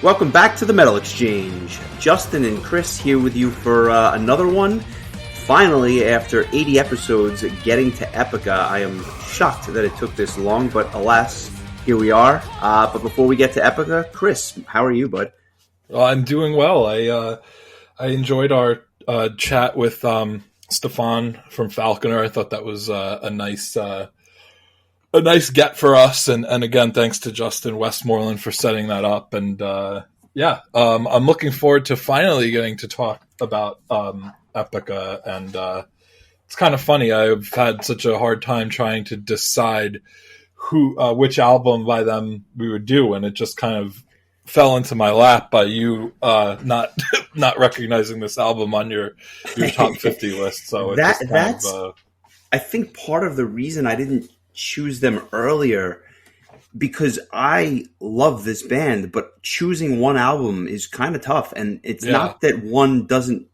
Welcome back to the Metal Exchange. Justin and Chris here with you for another one. Finally, after 80 episodes, getting to Epica. I am shocked that it took this long, but alas, here we are. But before we get to Epica, Chris, how are you, bud? Well, I'm doing well. I enjoyed our chat with Stefan from Falconer. I thought that was a nice get for us, and again, thanks to Justin Westmoreland for setting that up. And I'm looking forward to finally getting to talk about Epica. And it's kind of funny. I've had such a hard time trying to decide which album by them we would do, and it just kind of fell into my lap by you not recognizing this album on your top 50 list. So I think part of the reason I didn't choose them earlier, because I love this band, but choosing one album is kind of tough. And it's not that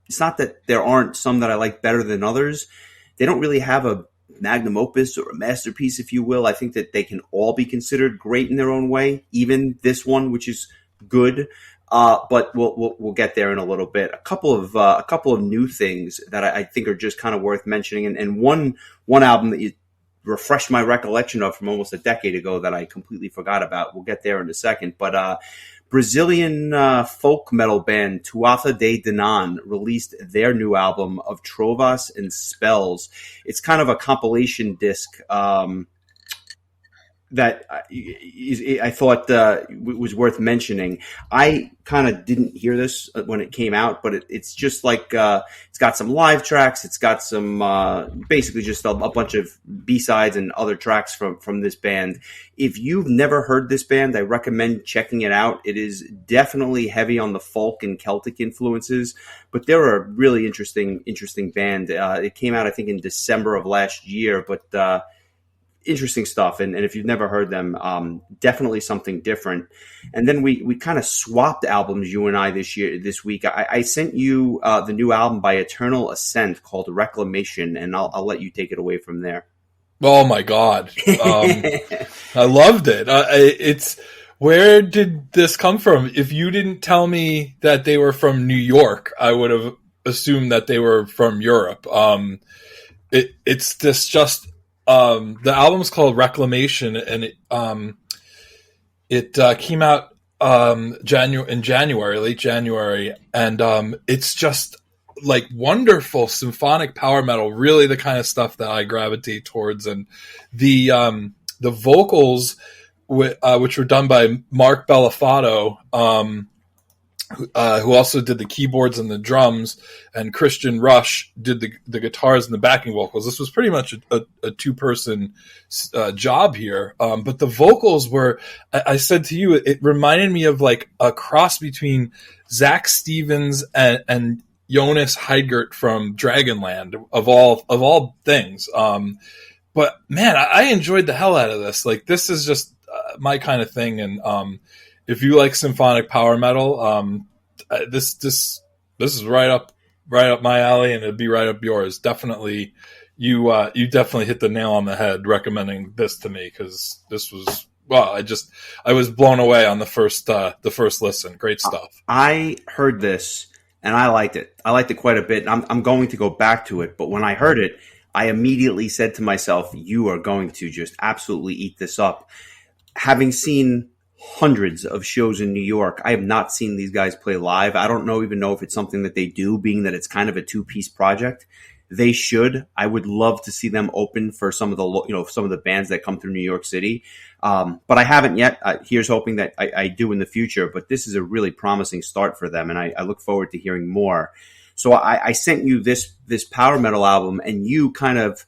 it's not that there aren't some that I like better than others. They don't really have a magnum opus or a masterpiece, if you will. I think that they can all be considered great in their own way, even this one, which is good. But we'll get there in a little bit. A couple of new things that I think are just kind of worth mentioning, and one album that you refreshed my recollection of from almost a decade ago that I completely forgot about. We'll get there in a second. But Brazilian folk metal band Tuatha de Danann released their new album of Trovas and Spells. It's kind of a compilation disc that I thought was worth mentioning. I kind of didn't hear this when it came out, but it's just like it's got some live tracks. It's got some basically just a bunch of B-sides and other tracks from this band. If you've never heard this band, I recommend checking it out. It is definitely heavy on the folk and Celtic influences, but they're a really interesting band. It came out, I think, in December of last year, but interesting stuff, and if you've never heard them, definitely something different. And then we kind of swapped albums, you and I, this week. I sent you the new album by Eternal Ascent called Reclamation, and I'll let you take it away from there. Oh my God, I loved it. It's where did this come from? If you didn't tell me that they were from New York, I would have assumed that they were from Europe. It's this just. The album's called Reclamation, and it came out in January, late January, and it's just like wonderful symphonic power metal, really the kind of stuff that I gravitate towards. And the vocals, which were done by Mark Bellafato, who also did the keyboards and the drums, and Christian Rush did the guitars and the backing vocals. This was pretty much a two-person job here. But the vocals were, I said to you, it reminded me of like a cross between Zach Stevens and Jonas Heidgert from Dragonland, of all things. But man, I enjoyed the hell out of this. Like, this is just my kind of thing. And if you like symphonic power metal, this is right up my alley, and it'd be right up yours. Definitely, you definitely hit the nail on the head recommending this to me, because this was I was blown away on the first listen. Great stuff. I heard this and I liked it. I liked it quite a bit. I'm going to go back to it, but when I heard it, I immediately said to myself, "You are going to just absolutely eat this up." Having seen hundreds of shows in New York, I have not seen these guys play live. I don't even know if it's something that they do, being that it's kind of a two-piece project. They should. I would love to see them open for some of the bands that come through New York City. But I haven't yet. Here's hoping that I do in the future. But this is a really promising start for them, and I look forward to hearing more. So I sent you this power metal album, and you kind of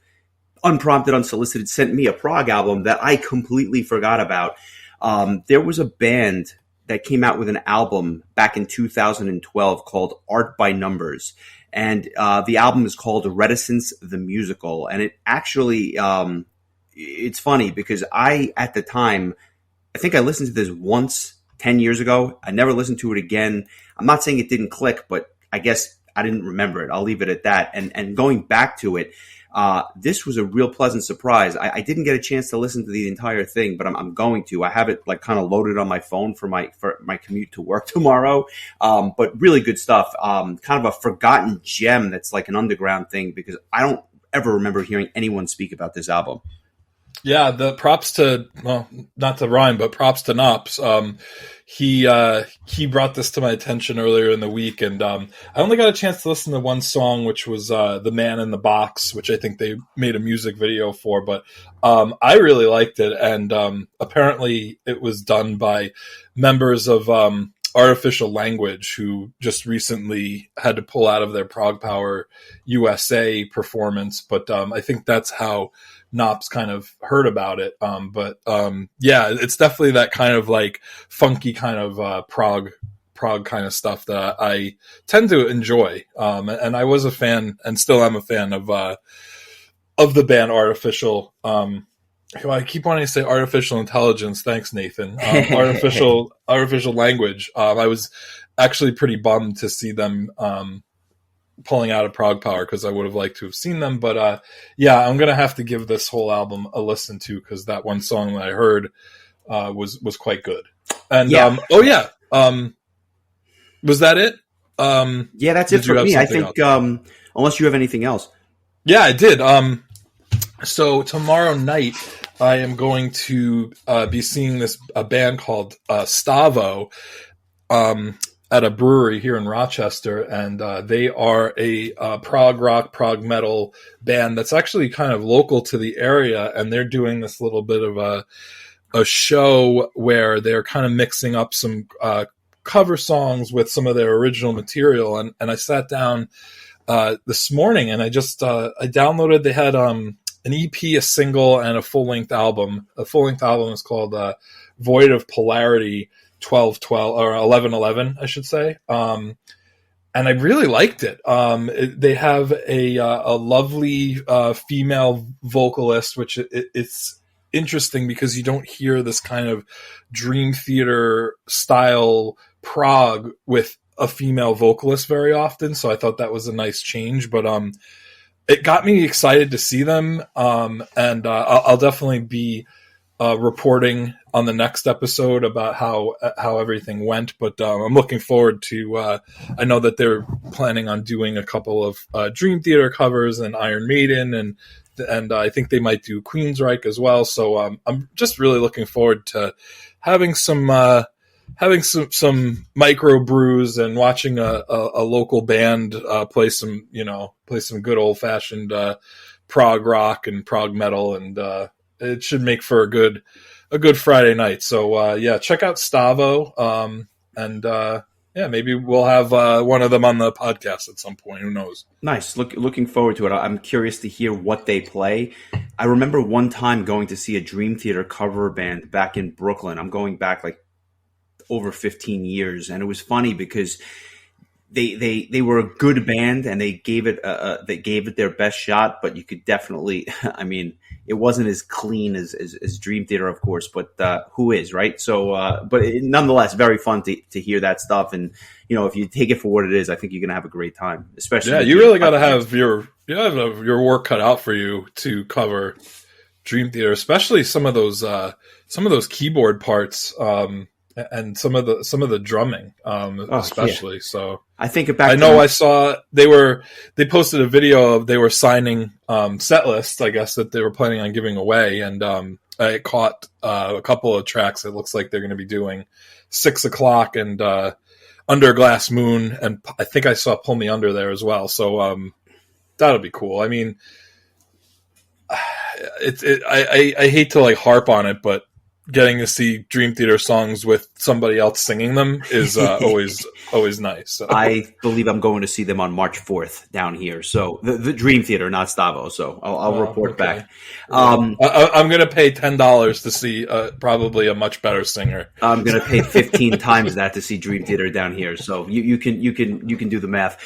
unprompted, unsolicited, sent me a prog album that I completely forgot about. There was a band that came out with an album back in 2012 called Art by Numbers. And the album is called Reticence the Musical. And it actually, it's funny because at the time, I think I listened to this once 10 years ago. I never listened to it again. I'm not saying it didn't click, but I guess I didn't remember it. I'll leave it at that. And going back to it, This was a real pleasant surprise. I didn't get a chance to listen to the entire thing, but I'm going to. I have it like kind of loaded on my phone for my commute to work tomorrow. But really good stuff. Kind of a forgotten gem that's like an underground thing, because I don't ever remember hearing anyone speak about this album. Yeah, the props to, well, not to rhyme, but props to Knops. He brought this to my attention earlier in the week, and I only got a chance to listen to one song, which was The Man in the Box, which I think they made a music video for, but I really liked it, and apparently it was done by members of Artificial Language, who just recently had to pull out of their Prog Power USA performance, but I think that's how Knops kind of heard about it. Yeah, it's definitely that kind of like funky kind of prog kind of stuff that I tend to enjoy. And I was a fan, and still am a fan of the band Artificial. I keep wanting to say Artificial Intelligence. Thanks, Nathan. Artificial Language. I was actually pretty bummed to see them pulling out of Prog Power, because I would have liked to have seen them. But yeah, I'm going to have to give this whole album a listen to, because that one song that I heard was quite good. And yeah. Was that it? Yeah, that's it for me. I think unless you have anything else. Yeah, I did. So tomorrow night, I am going to be seeing a band called Stavo at a brewery here in Rochester, and they are a prog rock, prog metal band that's actually kind of local to the area, and they're doing this little bit of a show where they're kind of mixing up some cover songs with some of their original material, and I sat down this morning, and I just I downloaded. They had an EP, a single, and a full-length album. The full-length album is called Void of Polarity 1212 or 1111, I should say. And I really liked it. They have a lovely female vocalist, which it's interesting because you don't hear this kind of Dream Theater style prog with a female vocalist very often. So I thought that was a nice change, but it got me excited to see them. And I'll definitely be reporting on the next episode about how everything went, but I'm looking forward to. I know that they're planning on doing a couple of Dream Theater covers and Iron Maiden, and I think they might do Queensryche as well. So I'm just really looking forward to having some micro brews and watching a local band play some good old fashioned prog rock and prog metal, and it should make for a good Friday night. So yeah, check out Stavo, and yeah, maybe we'll have one of them on the podcast at some point. Who knows? Nice. Looking forward to it. I'm curious to hear what they play. I remember one time going to see a Dream Theater cover band back in Brooklyn. I'm going back like over 15 years, and it was funny because they were a good band, and they gave it their best shot, but you could definitely, I mean, it wasn't as clean as Dream Theater, of course, but who is, right? So, but nonetheless, very fun to hear that stuff. And, if you take it for what it is, I think you're going to have a great time, especially. Yeah, you really got to have your work cut out for you to cover Dream Theater, especially some of those keyboard parts, and some of the drumming, especially. Yeah. So I think I saw they posted a video of they were signing set lists, I guess, that they were planning on giving away, and I caught a couple of tracks. It looks like they're going to be doing 6 o'clock and Under Glass Moon, and I think I saw Pull Me Under there as well. So that'll be cool. I mean, I hate to like harp on it, but getting to see Dream Theater songs with somebody else singing them is always nice. So. I believe I'm going to see them on March 4th down here. So the Dream Theater, not Stavo. So I'll report back. I'm going to pay $10 to see probably a much better singer. I'm going to pay 15 times that to see Dream Theater down here. So you can do the math.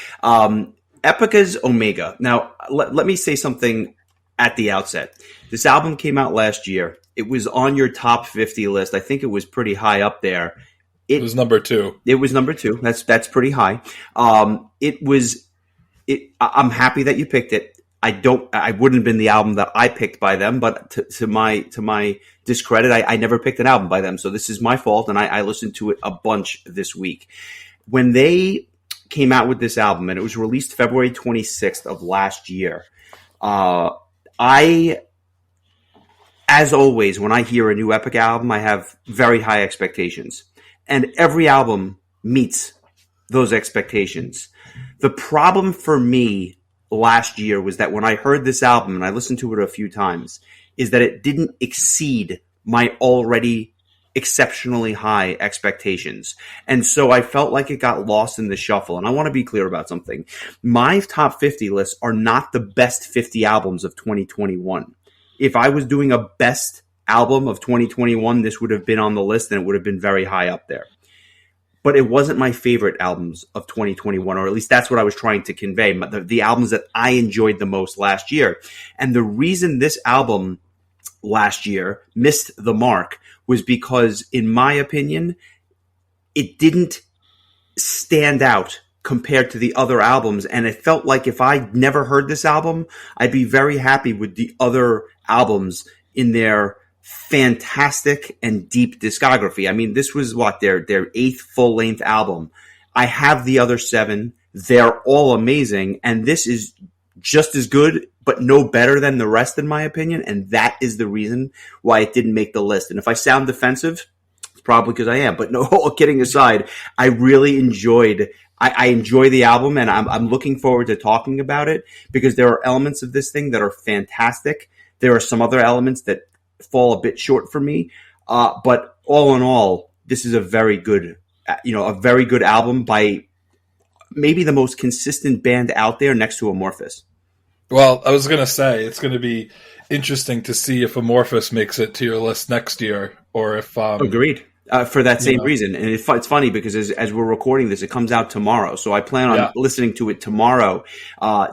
Epica's Omega. Now let me say something at the outset. This album came out last year. It was on your top 50 list. I think it was pretty high up there. It was number 2. It was number 2. That's pretty high. I'm happy that you picked it. I wouldn't have been the album that I picked by them, but to my discredit, I never picked an album by them. So this is my fault, and I listened to it a bunch this week. When they came out with this album, and it was released February 26th of last year, I, as always, when I hear a new Epica album, I have very high expectations. And every album meets those expectations. The problem for me last year was that when I heard this album, and I listened to it a few times, is that it didn't exceed my already exceptionally high expectations. And so I felt like it got lost in the shuffle. And I want to be clear about something. My top 50 lists are not the best 50 albums of 2021. If I was doing a best album of 2021, this would have been on the list, and it would have been very high up there. But it wasn't my favorite albums of 2021, or at least that's what I was trying to convey, the albums that I enjoyed the most last year. And the reason this album last year missed the mark was because, in my opinion, it didn't stand out compared to the other albums. And it felt like if I never heard this album, I'd be very happy with the other albums in their fantastic and deep discography. I mean, this was their eighth full length album. I have the other 7. They're all amazing. And this is just as good, but no better than the rest, in my opinion. And that is the reason why it didn't make the list. And if I sound defensive, it's probably because I am. But no, all kidding aside, I really enjoyed I enjoy the album, and I'm looking forward to talking about it, because there are elements of this thing that are fantastic. There are some other elements that fall a bit short for me. But all in all, this is a very good album by maybe the most consistent band out there, next to Amorphous. Well, I was going to say, it's going to be interesting to see if Amorphous makes it to your list next year, or if... Agreed. For that same reason. And it's funny because as we're recording this, it comes out tomorrow. So I plan on listening to it tomorrow,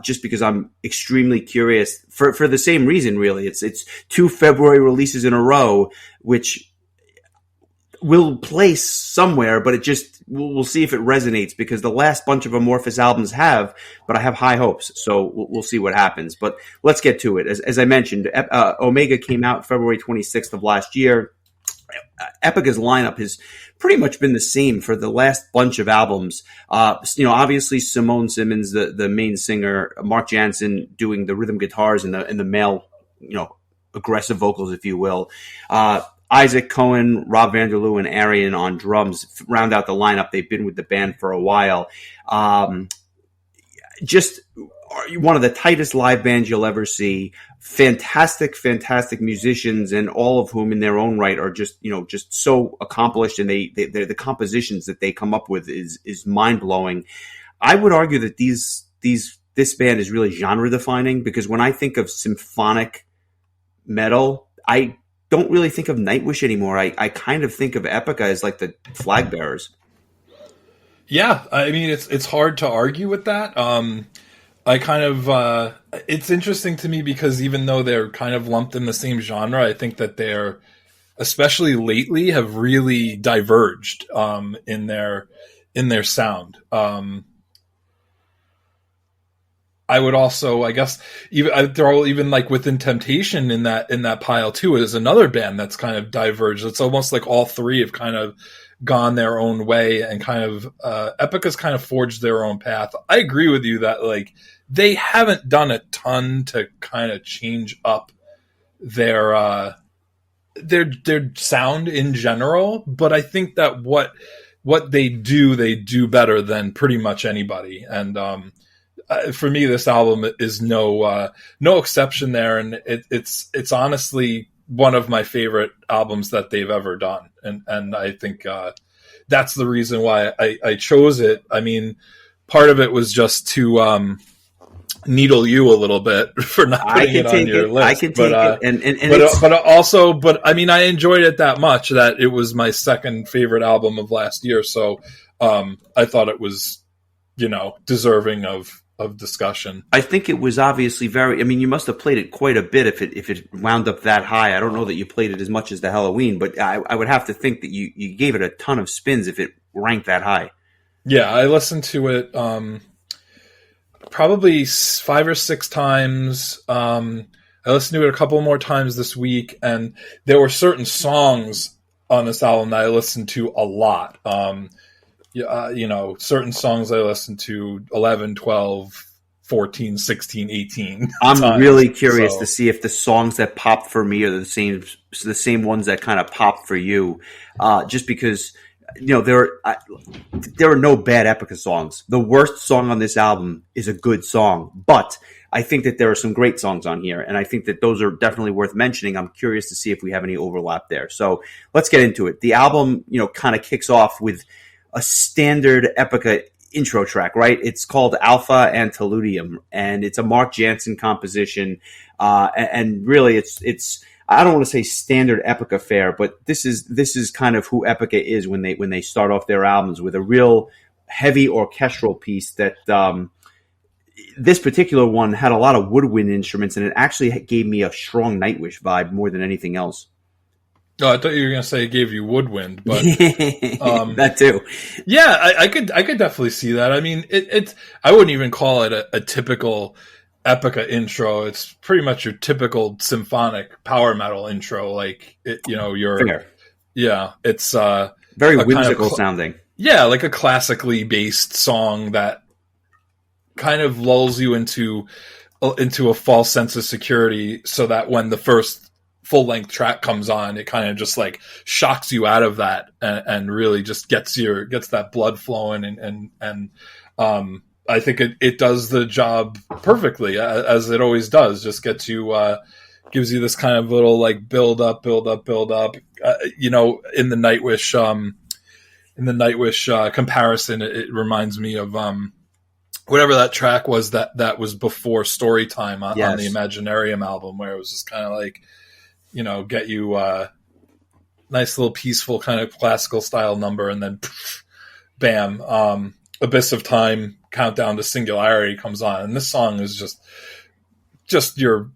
just because I'm extremely curious for the same reason, really. It's 2 February releases in a row, which will place somewhere, but we'll see if it resonates, because the last bunch of Amorphous albums have, but I have high hopes. So we'll see what happens. But let's get to it. As I mentioned, Omega came out February 26th of last year. Epica's lineup has pretty much been the same for the last bunch of albums. Obviously Simone Simmons, the main singer, Mark Jansen doing the rhythm guitars and the male, aggressive vocals, if you will. Isaac Cohen, Rob Vanderloo, and Arian on drums round out the lineup. They've been with the band for a while. Just one of the tightest live bands you'll ever see. Fantastic musicians, and all of whom in their own right are just so accomplished, and the compositions that they come up with is mind blowing. I would argue that this band is really genre defining, because when I think of symphonic metal, I don't really think of Nightwish anymore. I kind of think of Epica as like the flag bearers. Yeah, I mean, it's hard to argue with that. I kind of, it's interesting to me, because even though they're kind of lumped in the same genre, I think that they're, especially lately, have really diverged in their sound. I would also, I guess, I'd throw even like Within Temptation in that pile too, is another band that's kind of diverged. It's almost like all three have kind of gone their own way, and kind of Epica's kind of forged their own path. I agree with you that like they haven't done a ton to kind of change up their sound in general, but I think that what they do better than pretty much anybody. And for me, this album is no exception there, and it's honestly one of my favorite albums that they've ever done, and I think that's the reason why I chose it. I mean, part of it was just to needle you a little bit for not putting it on your list. I can take it, but I mean, I enjoyed it that much that it was my second favorite album of last year. So I thought it was, deserving of discussion. I think it was obviously you must have played it quite a bit if it wound up that high. I don't know that you played it as much as the Halloween, but I would have to think that you gave it a ton of spins if it ranked that high. Yeah, I listened to it probably 5 or 6 times. I listened to it a couple more times this week, and there were certain songs on this album that I listened to a lot. Certain songs I listened to 11, 12, 14, 16, 18 I'm times. really curious to see if the songs that popped for me are the same ones that kind of popped for you. Just because there are no bad Epica songs. The worst song on this album is a good song, but I think that there are some great songs on here, and I think that those are definitely worth mentioning. I'm curious to see if we have any overlap there. So let's get into it. The album, kind of kicks off with a standard Epica intro track, right? It's called Alpha Antiludium, and it's a Mark Jansen composition. And really, it's I don't want to say standard Epica fare, but this is kind of who Epica is when they start off their albums, with a real heavy orchestral piece that. This particular one had a lot of woodwind instruments, and it actually gave me a strong Nightwish vibe more than anything else. Oh, I thought you were going to say it gave you woodwind, but that too. Yeah, I could definitely see that. I mean, it's I wouldn't even call it a typical Epica intro. It's pretty much your typical symphonic power metal intro. Like Fair. Yeah, it's very whimsical sounding. Yeah, like a classically based song that kind of lulls you into a false sense of security, so that when the first full-length track comes on, it kind of just like shocks you out of that and really just gets that blood flowing and I think it does the job perfectly, as it always does. Just gets you gives you this kind of little like build up in the Nightwish comparison. It reminds me of whatever that track was that was before Storytime on the Imaginarium album, where it was just kind of like, get you nice little peaceful kind of classical style number, and then bam, Abyss of Time, Countdown to Singularity comes on, and this song is just your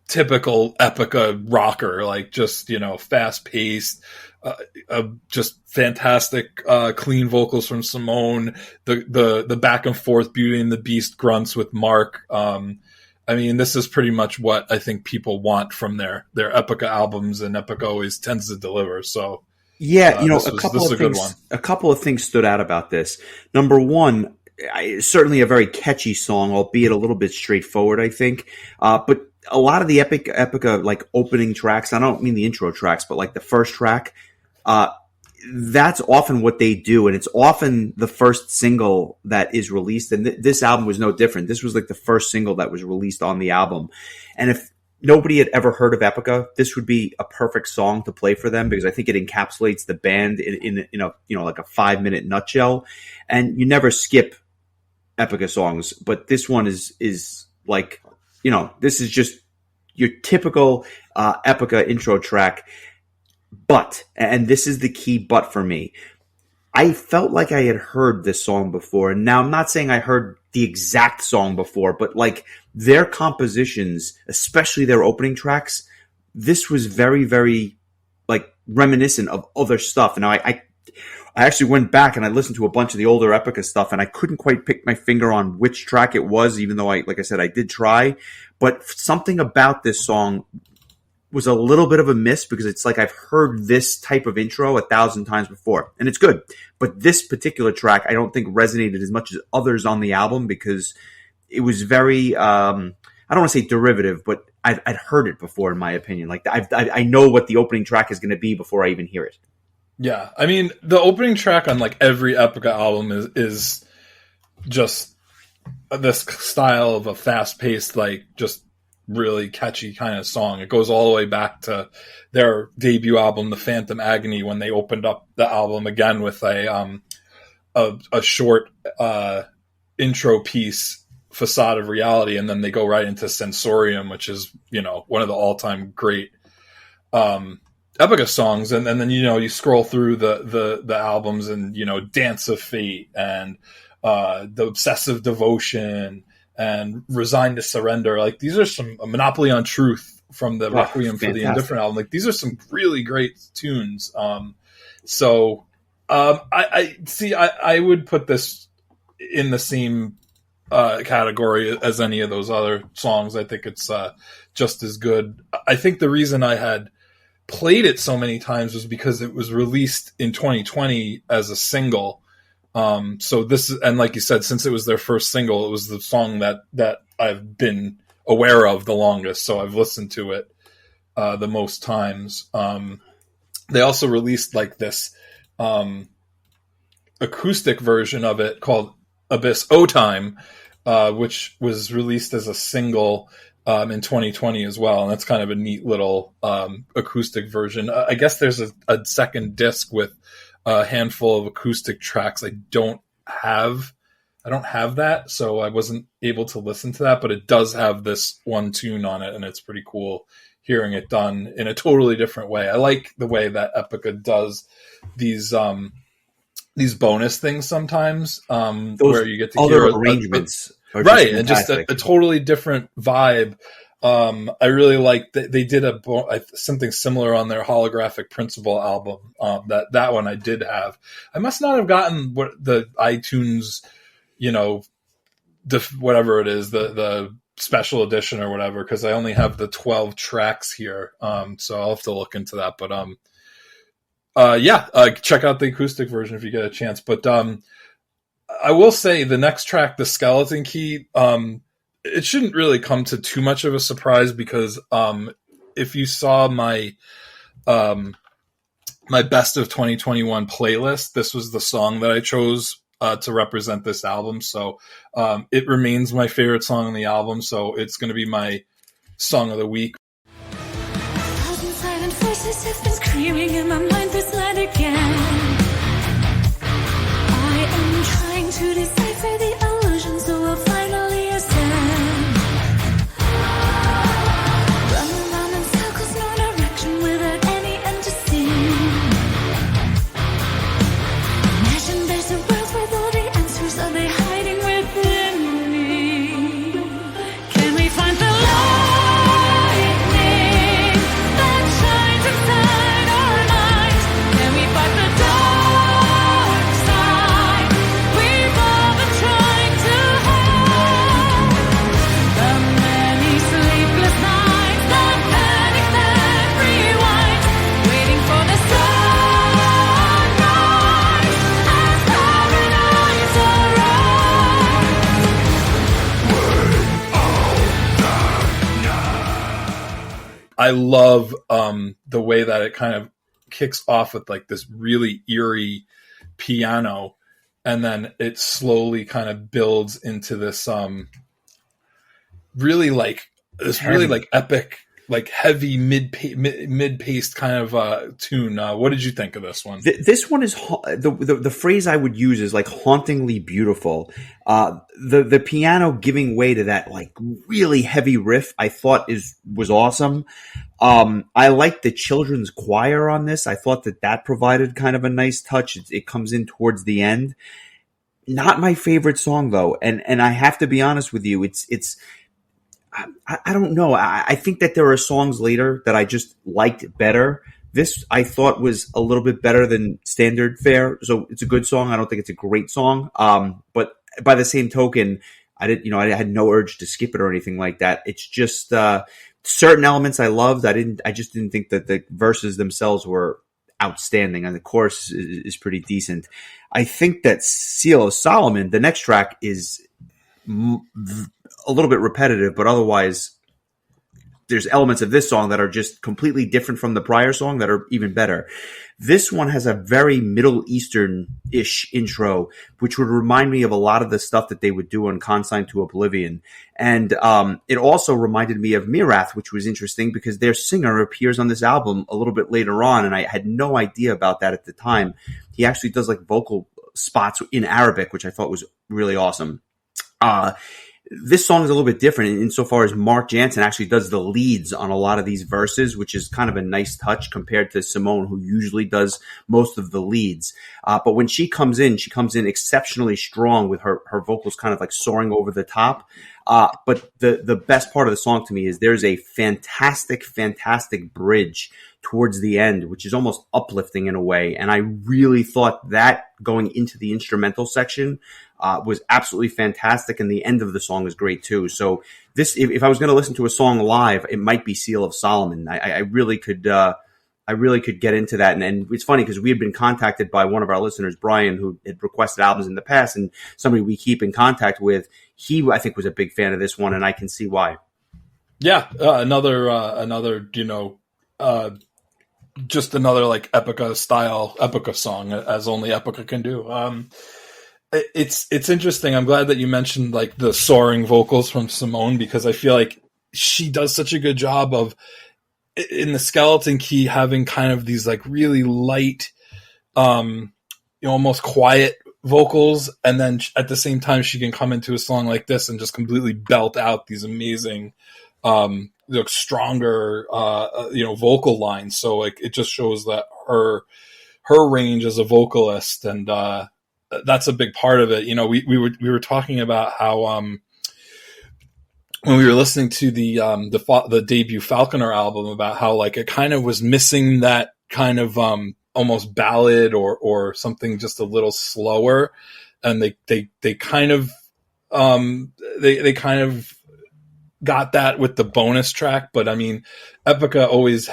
typical Epica rocker, like just fast paced. Just fantastic, clean vocals from Simone. The back and forth Beauty and the Beast grunts with Mark. I mean, this is pretty much what I think people want from their Epica albums, and Epica always tends to deliver. So yeah, a couple of things stood out about this. Number one, certainly a very catchy song, albeit a little bit straightforward, I think. But a lot of the Epica like opening tracks, I don't mean the intro tracks, but like the first track, that's often what they do, and it's often the first single that is released. And this album was no different. This was like the first single that was released on the album. And if nobody had ever heard of Epica, this would be a perfect song to play for them, because I think it encapsulates the band in like a 5-minute nutshell. And you never skip Epica songs, but this one is like, this is just your typical Epica intro track. But, and this is the key but for me, I felt like I had heard this song before. And now I'm not saying I heard the exact song before, but like their compositions, especially their opening tracks, this was very, very like reminiscent of other stuff. And I actually went back and I listened to a bunch of the older Epica stuff, and I couldn't quite pick my finger on which track it was, even though like I said, I did try. But something about this song was a little bit of a miss, because it's like I've heard this type of intro 1,000 times before, and it's good. But this particular track, I don't think resonated as much as others on the album, because it was very, I don't want to say derivative, but I'd heard it before, in my opinion. Like I know what the opening track is going to be before I even hear it. Yeah, I mean, the opening track on like every Epica album is just this style of a fast-paced, like just really catchy kind of song. It goes all the way back to their debut album, The Phantom Agony, when they opened up the album again with a short intro piece, Facade of Reality, and then they go right into Sensorium, which is one of the all-time great Epica songs. And then you scroll through the albums, and Dance of Fate and The Obsessive Devotion and Resigned to Surrender. Like, these are some Monopoly on Truth from the Requiem for the Indifferent album. Like, these are some really great tunes. I would put this in the same category as any of those other songs. I think it's just as good. I think the reason I had played it so many times was because it was released in 2020 as a single. So this is, and like you said, since it was their first single, it was the song that I've been aware of the longest. So I've listened to it the most times. They also released like this acoustic version of it called Abyss O Time, which was released as a single in 2020 as well. And that's kind of a neat little acoustic version. I guess there's a second disc with a handful of acoustic tracks. I don't have that, so I wasn't able to listen to that, but it does have this one tune on it, and it's pretty cool hearing it done in a totally different way. I like the way that Epica does these bonus things sometimes, where you get to other hear arrangements, right, and just a totally different vibe. I really like they did something similar on their Holographic Principle album. That one I did have. I must not have gotten what the iTunes, whatever it is, the special edition or whatever, because I only have the 12 tracks here. So I'll have to look into that. But check out the acoustic version if you get a chance. But I will say the next track, the Skeleton Key, it shouldn't really come to too much of a surprise, because if you saw my my best of 2021 playlist, this was the song that I chose to represent this album. So it remains my favorite song on the album. So it's going to be my song of the week. Thousand silent voices have been screaming in my mind this night again. I am trying to decipher the illusion, so I'll finally ascend. Run around in circles, no direction, without any end to see. Imagine there's a world with all the answers. Are they hiding within me? Can we find the lightning that shines inside our minds? Can we fight the dark side we've all been trying to hide? The many sleepless nights, the panic that rewinds, waiting for the sunrise as paradise arrives. I love the way that it kind of kicks off with like this really eerie piano, and then it slowly kind of builds into this really like epic, like heavy mid-paced kind of tune. What did you think of this one? This one is the phrase I would use is like hauntingly beautiful. The piano giving way to that like really heavy riff, I thought was awesome. I like the children's choir on this. I thought that provided kind of a nice touch. It comes in towards the end. Not my favorite song though, and I have to be honest with you. It's I don't know. I think that there are songs later that I just liked better. This I thought was a little bit better than standard fare. So it's a good song. I don't think it's a great song. But by the same token, I had no urge to skip it or anything like that. It's just certain elements I loved. I just didn't think that the verses themselves were outstanding, and the chorus is pretty decent. I think that Seal of Solomon, the next track, is a little bit repetitive, but otherwise there's elements of this song that are just completely different from the prior song that are even better. This one has a very Middle Eastern-ish intro, which would remind me of a lot of the stuff that they would do on Consigned to Oblivion. And it also reminded me of Mirath, which was interesting because their singer appears on this album a little bit later on, and I had no idea about that at the time. He actually does like vocal spots in Arabic, which I thought was really awesome. This song is a little bit different insofar as Mark Jansen actually does the leads on a lot of these verses, which is kind of a nice touch compared to Simone, who usually does most of the leads. But when she comes in exceptionally strong with her vocals kind of like soaring over the top. But the best part of the song to me is there's a fantastic bridge towards the end, which is almost uplifting in a way. And I really thought that going into the instrumental section was absolutely fantastic. And the end of the song is great too. So this, if I was going to listen to a song live, it might be Seal of Solomon. I really could get into that. And it's funny because we had been contacted by one of our listeners, Brian, who had requested albums in the past, and somebody we keep in contact with. He, I think, was a big fan of this one, and I can see why. Yeah. Another, just another like Epica style Epica song, as only Epica can do. It's interesting. I'm glad that you mentioned like the soaring vocals from Simone, because I feel like she does such a good job of, in the skeleton key, having kind of these like really light, almost quiet vocals. And then at the same time, she can come into a song like this and just completely belt out these amazing, stronger, vocal lines. So like, it just shows that her range as a vocalist. And, that's a big part of it. We were talking about how, when we were listening to the debut Falconer album, about how like it kind of was missing that kind of almost ballad or something just a little slower, and they kind of they kind of got that with the bonus track. But I mean, Epica always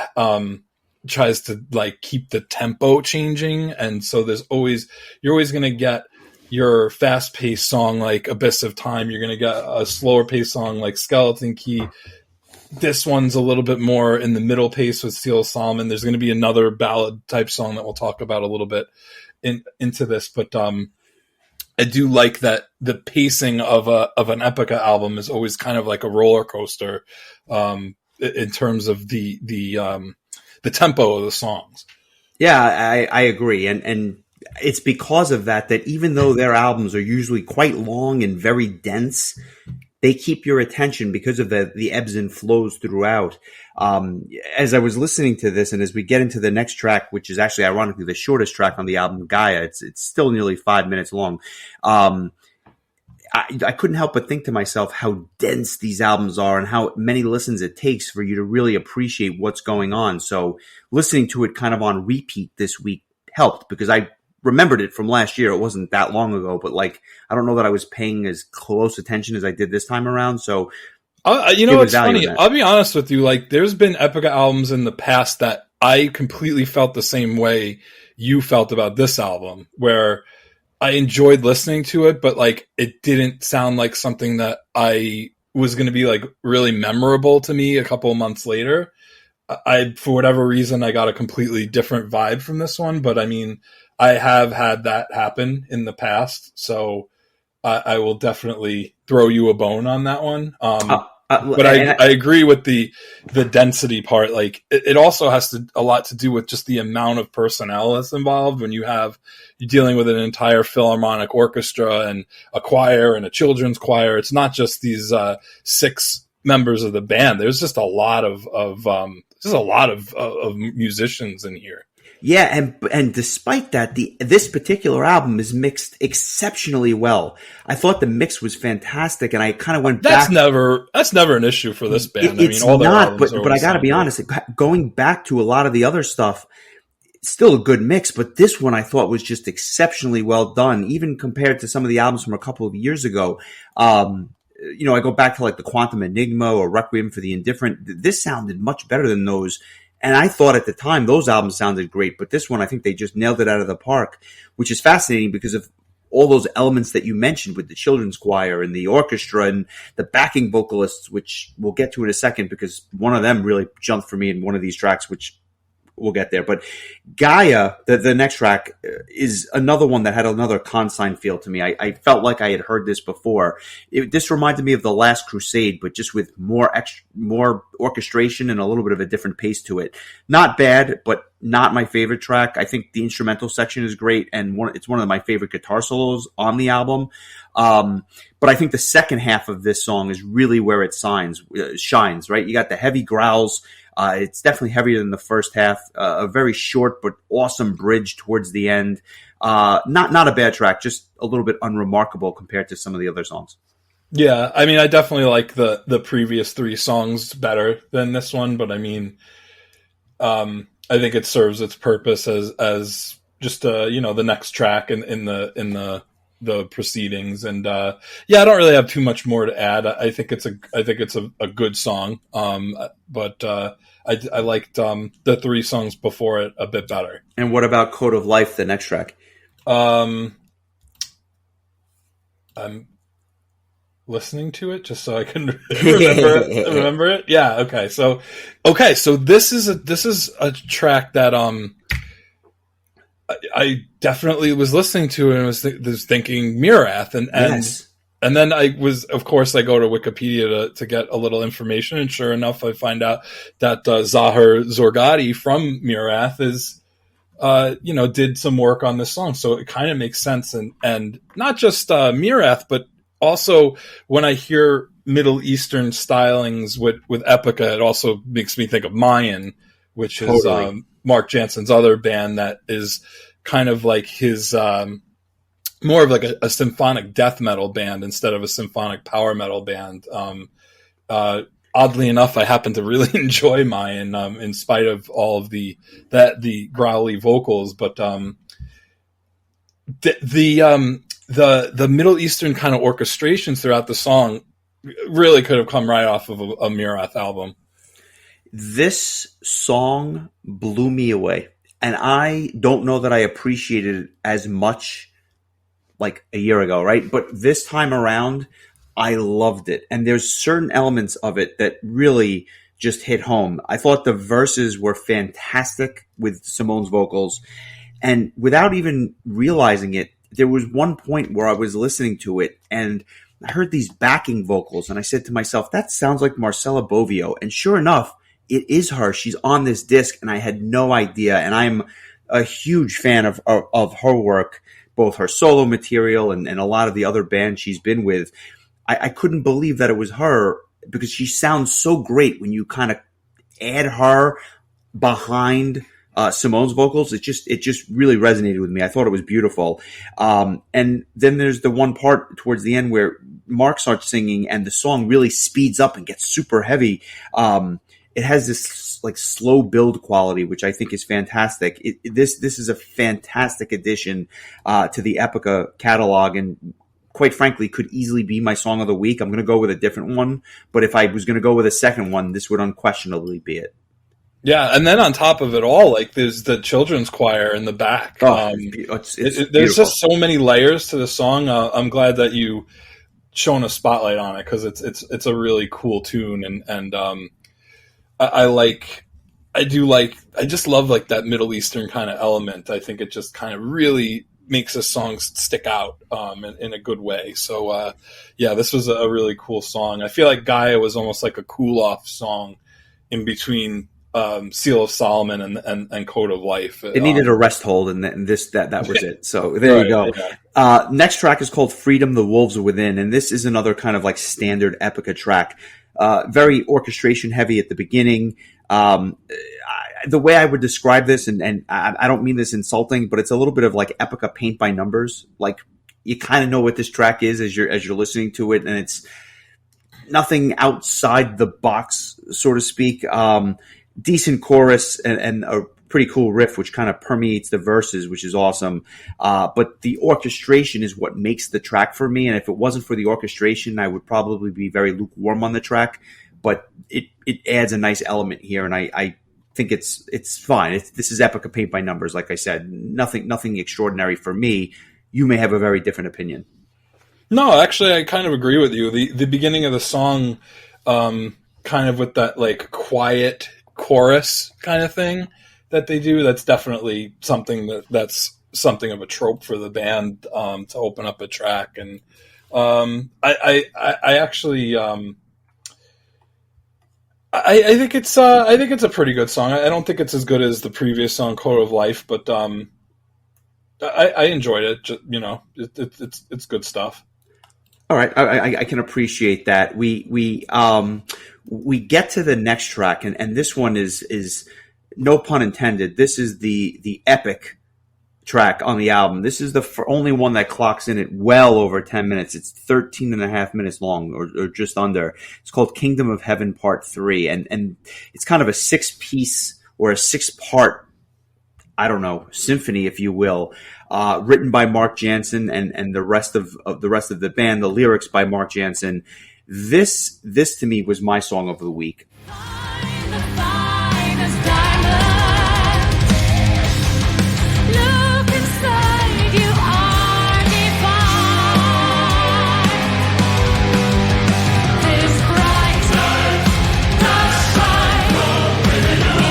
tries to like keep the tempo changing, and so you're always going to get your fast-paced song like Abyss of Time. You're going to get a slower-paced song like Skeleton Key. This one's a little bit more in the middle pace with Seal of Solomon. There's going to be another ballad-type song that we'll talk about a little bit into this. But I do like that the pacing of an Epica album is always kind of like a roller coaster in terms of the tempo of the songs. Yeah, I agree. And it's because of that even though their albums are usually quite long and very dense, they keep your attention because of the ebbs and flows throughout. As I was listening to this, and as we get into the next track, which is actually ironically the shortest track on the album, Gaia, it's still nearly 5 minutes long. I couldn't help but think to myself how dense these albums are and how many listens it takes for you to really appreciate what's going on. So listening to it kind of on repeat this week helped, because I remembered it from last year. It wasn't that long ago, but like, I don't know that I was paying as close attention as I did this time around. So, it's funny. I'll be honest with you. Like, there's been Epica albums in the past that I completely felt the same way you felt about this album, where I enjoyed listening to it, but like, it didn't sound like something that I was going to be like really memorable to me a couple of months later. For whatever reason, I got a completely different vibe from this one, but I mean, I have had that happen in the past, so I will definitely throw you a bone on that one. But I agree with the density part. Like, it also has a lot to do with just the amount of personnel that's involved. When you're dealing with an entire philharmonic orchestra and a choir and a children's choir, it's not just these 6 members of the band. There's just a lot of musicians in here. Yeah, and despite that, this particular album is mixed exceptionally well. I thought the mix was fantastic, and I kind of went back. That's never an issue for this band. It's all their not, albums but I got to be honest. Going back to a lot of the other stuff, it's still a good mix. But this one I thought was just exceptionally well done, even compared to some of the albums from a couple of years ago. I go back to like the Quantum Enigma or Requiem for the Indifferent. This sounded much better than those. And I thought at the time those albums sounded great, but this one, I think they just nailed it out of the park, which is fascinating because of all those elements that you mentioned with the children's choir and the orchestra and the backing vocalists, which we'll get to in a second, because one of them really jumped for me in one of these tracks, which we'll get there. But Gaia, the next track, is another one that had another consign feel to me. I felt like I had heard this before. This reminded me of The Last Crusade, but just with more orchestration and a little bit of a different pace to it. Not bad, but not my favorite track. I think the instrumental section is great, and it's one of my favorite guitar solos on the album. But I think the second half of this song is really where it shines, right? You got the heavy growls. It's definitely heavier than the first half. A very short but awesome bridge towards the end. Not a bad track, just a little bit unremarkable compared to some of the other songs. Yeah, I mean, I definitely like the previous 3 songs better than this one, but I mean, I think it serves its purpose as just the next track in the proceedings. And yeah, I don't really have too much more to add. I think it's a good song. But I liked the three songs before it a bit better. And what about Code of Life, the next track? I'm listening to it just so I can remember it. Yeah. Okay. So this is a track that I definitely was listening to and was thinking Mirath and Yes. And then I go to Wikipedia to get a little information, and sure enough, I find out that Zahir Zorgati from Mirath is, did some work on this song, so it kind of makes sense, and not just Mirath, but also when I hear Middle Eastern stylings with Epica, it also makes me think of Mayan, which is Mark Jansen's other band that is kind of like his. More of like a symphonic death metal band instead of a symphonic power metal band. Oddly enough, I happen to really enjoy Mayan, in spite of all of the growly vocals. But the Middle Eastern kind of orchestrations throughout the song really could have come right off of a Mirath album. This song blew me away, and I don't know that I appreciated it as much like a year ago, right? But this time around, I loved it. And there's certain elements of it that really just hit home. I thought the verses were fantastic with Simone's vocals. And without even realizing it, there was one point where I was listening to it and I heard these backing vocals. And I said to myself, that sounds like Marcella Bovio. And sure enough, it is her. She's on this disc and I had no idea. And I'm a huge fan of her work, both her solo material and a lot of the other bands she's been with. I couldn't believe that it was her because she sounds so great when you kind of add her behind Simone's vocals. It just really resonated with me. I thought it was beautiful. And then there's the one part towards the end where Mark starts singing and the song really speeds up and gets super heavy. It has this like slow build quality, which I think is fantastic. This is a fantastic addition to the Epica catalog, and quite frankly, could easily be my song of the week. I'm going to go with a different one, but if I was going to go with a second one, this would unquestionably be it. Yeah, and then on top of it all, like there's the children's choir in the back. There's just so many layers to the song. I'm glad that you shone a spotlight on it because it's a really cool tune, and I just love like that Middle Eastern kind of element. I think it just kind of really makes a song stick out in a good way. So yeah, this was a really cool song. I feel like Gaia was almost like a cool off song in between Seal of Solomon and Code of Life. It needed a rest hold, and that was it. So there you go. Yeah. Next track is called Freedom, the Wolves Are Within, and this is another kind of like standard Epica track. Very orchestration heavy at the beginning. The way I would describe this, and I don't mean this insulting, but it's a little bit of like Epica paint by numbers. Like you kind of know what this track is as you're listening to it, and it's nothing outside the box, so to speak. Decent chorus and a pretty cool riff, which kind of permeates the verses, which is awesome. But the orchestration is what makes the track for me. And if it wasn't for the orchestration, I would probably be very lukewarm on the track. But it adds a nice element here, and I think it's fine. This is Epica paint by numbers, like I said. Nothing extraordinary for me. You may have a very different opinion. No, actually, I kind of agree with you. The beginning of the song, kind of with that like quiet chorus kind of thing that they do, that's definitely something that's something of a trope for the band to open up a track. And I actually I think it's a pretty good song. I don't think it's as good as the previous song Code of Life, but I enjoyed it. It's good stuff. All right, I can appreciate that. We get to the next track, and this one is no pun intended. This is the epic track on the album. This is the only one that clocks in at well over 10 minutes. It's 13 and a half minutes long, or just under. It's called Kingdom of Heaven Part 3, and it's kind of a 6-piece or a 6-part, I don't know, symphony, if you will, written by Mark Jansen and the rest of the band, the lyrics by Mark Jansen. This to me was my song of the week. Find the finest diamond. Look inside, you are divine. This bright light does shine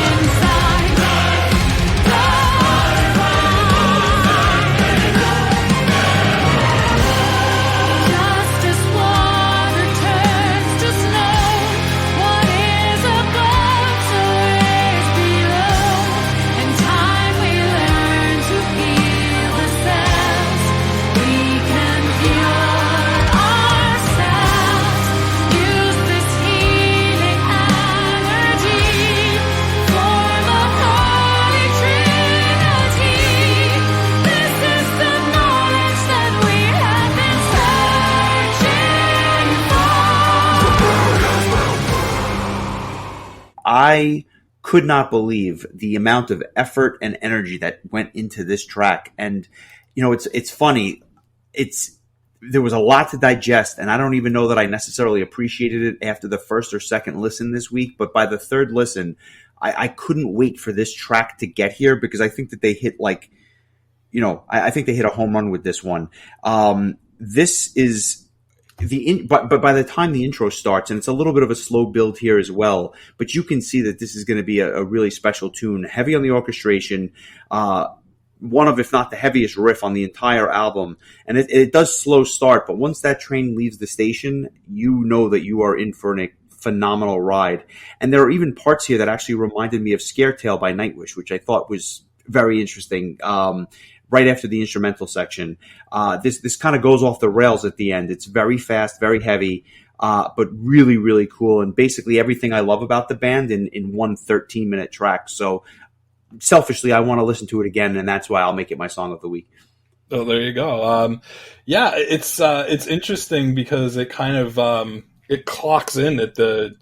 inside the just as water turns to snow, what is above so is below. In time we learn to feel the sounds. We can cure ourselves. Use this healing energy for the Holy Trinity. This is the knowledge that we have been searching for. I could not believe the amount of effort and energy that went into this track. And, it's funny. There was a lot to digest, and I don't even know that I necessarily appreciated it after the first or second listen this week. But by the third listen, I couldn't wait for this track to get here, because I think that they hit I think they hit a home run with this one. This is but by the time the intro starts, and it's a little bit of a slow build here as well, but you can see that this is going to be a really special tune, heavy on the orchestration, one of, if not the heaviest riff on the entire album. And it does slow start, but once that train leaves the station, you know that you are in for a phenomenal ride. And there are even parts here that actually reminded me of Scare Tale by Nightwish, which I thought was very interesting. Right after the instrumental section, this kind of goes off the rails at the end. It's very fast, very heavy, but really, really cool. And basically everything I love about the band in one 13-minute track. So selfishly, I want to listen to it again, and that's why I'll make it my song of the week. Oh, there you go. It's interesting because it kind of it clocks in at the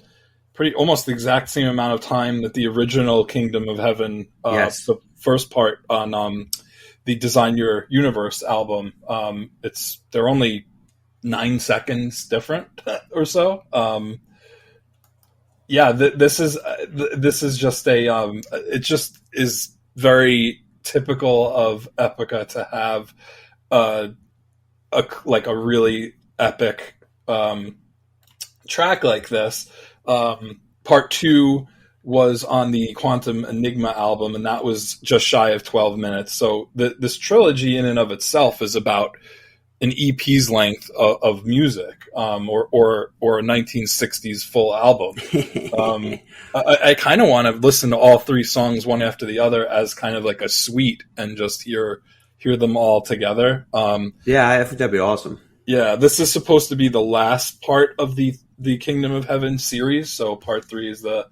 almost the exact same amount of time that the original Kingdom of Heaven, Yes. the first part on the Design Your Universe album. They're only 9 seconds different or so. This is just it just is very typical of Epica to have a really epic track like this. Part 2 was on the Quantum Enigma album, and that was just shy of 12 minutes. So this trilogy in and of itself is about an EP's length of music, or a 1960s full album. I kind of want to listen to all 3 songs one after the other as kind of like a suite and just hear them all together. Yeah, I think that'd be awesome. Yeah, this is supposed to be the last part of the Kingdom of Heaven series. So part 3 is the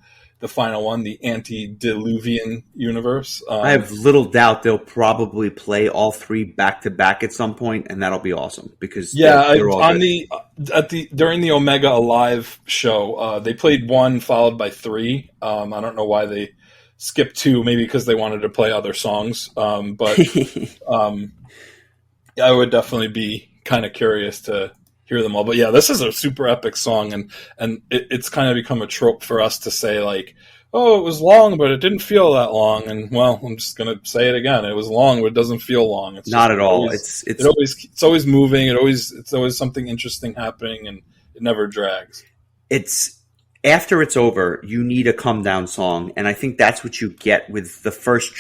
final one, the antediluvian universe. I have little doubt they'll probably play all 3 back to back at some point, and that'll be awesome because they're all on good. During the Omega Alive show, they played 1 followed by 3. I don't know why they skipped 2, maybe because they wanted to play other songs. But I would definitely be kind of curious to hear them all. But yeah, this is a super epic song, and it's kind of become a trope for us to say, like, oh, it was long, but it didn't feel that long. And well, I'm just gonna say it again. It was long, but it doesn't feel long. It's not at all. It's always moving. It's always something interesting happening, and it never drags. It's after it's over, you need a come down song, and I think that's what you get with the first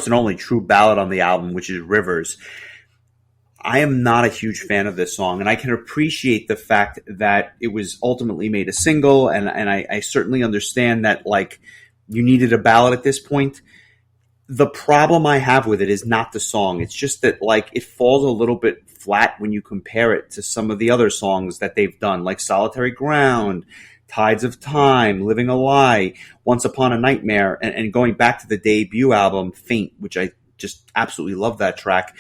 and only true ballad on the album, which is Rivers. I am not a huge fan of this song, and I can appreciate the fact that it was ultimately made a single, and I certainly understand that, like, you needed a ballad at this point. The problem I have with it is not the song. It's just that, like, it falls a little bit flat when you compare it to some of the other songs that they've done, like Solitary Ground, Tides of Time, Living a Lie, Once Upon a Nightmare, and going back to the debut album, Faint, which I just absolutely love that track.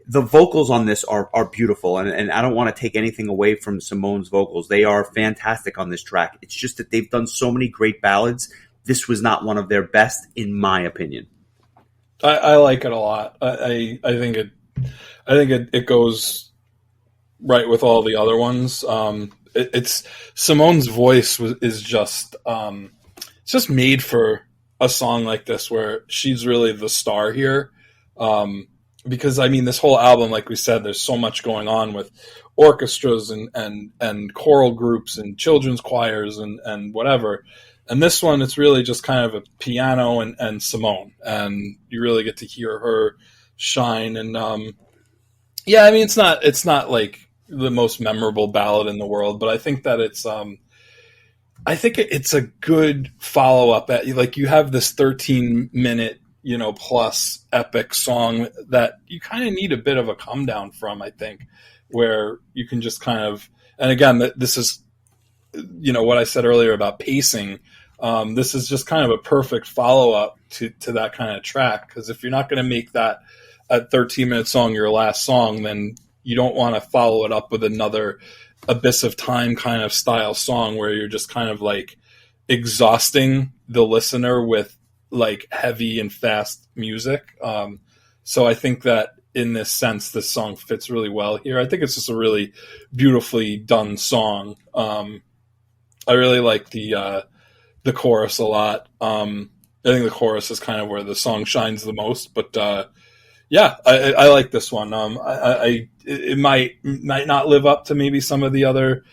The vocals on this are beautiful, and I don't want to take anything away from Simone's vocals. They are fantastic on this track. It's just that they've done so many great ballads this was not one of their best, in my opinion. I like it a lot. I think it goes right with all the other ones. It's Simone's voice is just it's just made for a song like this where she's really the star here. Because I mean, this whole album, like we said, there's so much going on with orchestras and choral groups and children's choirs and whatever. And this one, it's really just kind of a piano and Simone, and you really get to hear her shine. And yeah, I mean, it's not like the most memorable ballad in the world, but I think that it's a good follow up. Like, you have this 13-minute, plus epic song that you kind of need a bit of a come down from, I think, where you can just kind of, and again, this is, what I said earlier about pacing. This is just kind of a perfect follow up to that kind of track. Because if you're not going to make that a 13-minute song your last song, then you don't want to follow it up with another Abyss of Time kind of style song where you're just kind of like exhausting the listener with like heavy and fast music. So I think that in this sense, this song fits really well here. I think it's just a really beautifully done song. I really like the chorus a lot. I think the chorus is kind of where the song shines the most, but yeah, I like this one. It might not live up to maybe some of the other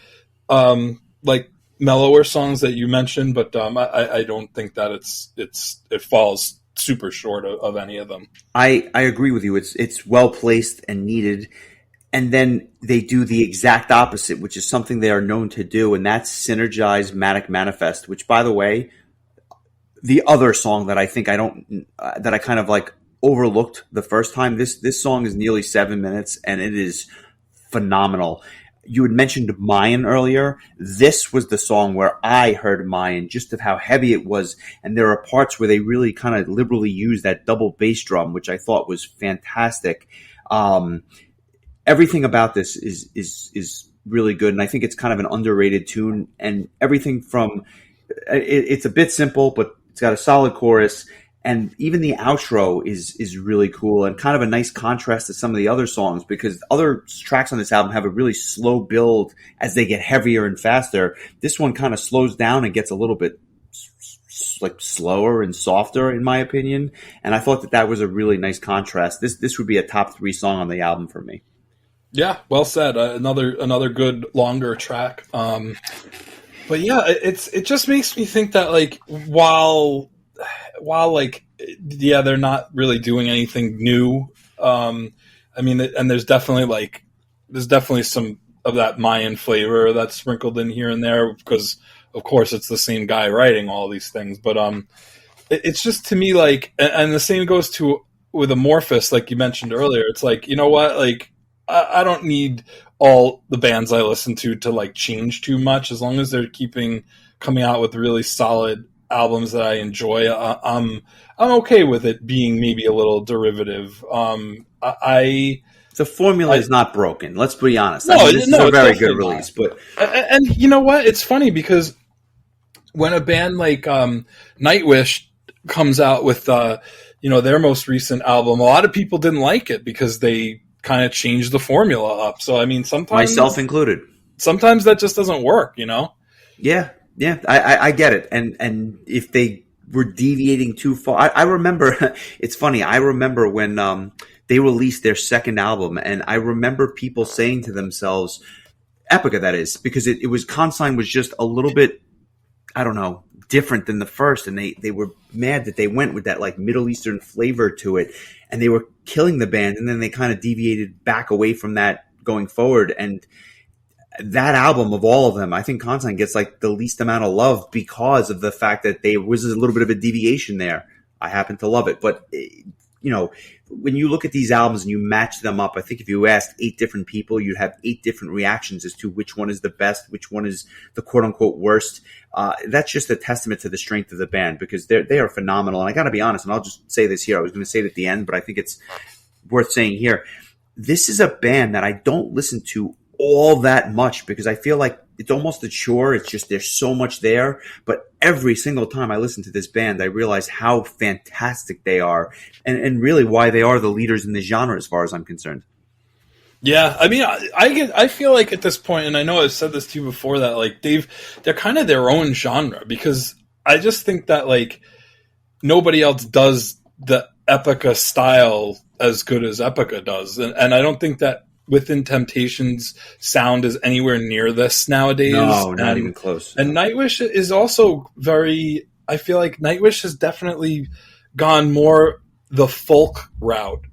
like mellower songs that you mentioned, but I don't think that it falls super short of any of them. I agree with you. It's well placed and needed. And then they do the exact opposite, which is something they are known to do, and that's synergize Manic Manifest, which, by the way, the other song that I think that I kind of like overlooked the first time. This song is nearly 7 minutes, and it is phenomenal. You had mentioned Mayan earlier. This was the song where I heard Mayan, just of how heavy it was, and there are parts where they really kind of liberally use that double bass drum, which I thought was fantastic. Everything about this is really good, and I think it's kind of an underrated tune. And everything from it's a bit simple, but it's got a solid chorus, and even the outro is really cool and kind of a nice contrast to some of the other songs, because other tracks on this album have a really slow build as they get heavier and faster. This one kind of slows down and gets a little bit like slower and softer, in my opinion, and I thought that was a really nice contrast. This would be a top 3 song on the album for me. Yeah, well said. Another good longer track. But yeah, it just makes me think that like while like yeah, they're not really doing anything new. I mean, and there's definitely some of that Mayan flavor that's sprinkled in here and there, because of course it's the same guy writing all these things. But it's just, to me, like, and the same goes with Amorphous, like you mentioned earlier. It's like, you know what, like, I don't need all the bands I listen to like change too much, as long as they're coming out with really solid albums that I enjoy. I'm okay with it being maybe a little derivative. The formula is not broken. Let's be honest. No, this is a very good release. But and you know what? It's funny because when a band like Nightwish comes out with their most recent album, a lot of people didn't like it because they kind of changed the formula up. So I mean, sometimes, myself included, sometimes that just doesn't work. Yeah, I get it. And if they were deviating too far, I remember. It's funny. I remember when they released their second album, and I remember people saying to themselves, Epica, that is, because it was, Consign was just a little bit, I don't know, different than the first, and they were mad that they went with that like Middle Eastern flavor to it, and they were killing the band, and then they kind of deviated back away from that going forward. And that album, of all of them, I think Consign gets like the least amount of love because of the fact that there was a little bit of a deviation there. I happen to love it, but when you look at these albums and you match them up, I think if you asked 8 different people, you'd have 8 different reactions as to which one is the best, which one is the quote unquote worst. That's just a testament to the strength of the band, because they are phenomenal. And I got to be honest, and I'll just say this here. I was going to say it at the end, but I think it's worth saying here. This is a band that I don't listen to all that much, because I feel like it's almost a chore. It's just there's so much there. But every single time I listen to this band, I realize how fantastic they are, and really why they are the leaders in the genre as far as I'm concerned. Yeah, I mean, I feel like at this point, and I know I've said this to you before, that like they're kind of their own genre, because I just think that like nobody else does the Epica style as good as Epica does, and I don't think that Within Temptation's sound is anywhere near this nowadays. No, not even close. And Nightwish is also very. I feel like Nightwish has definitely gone more the folk route.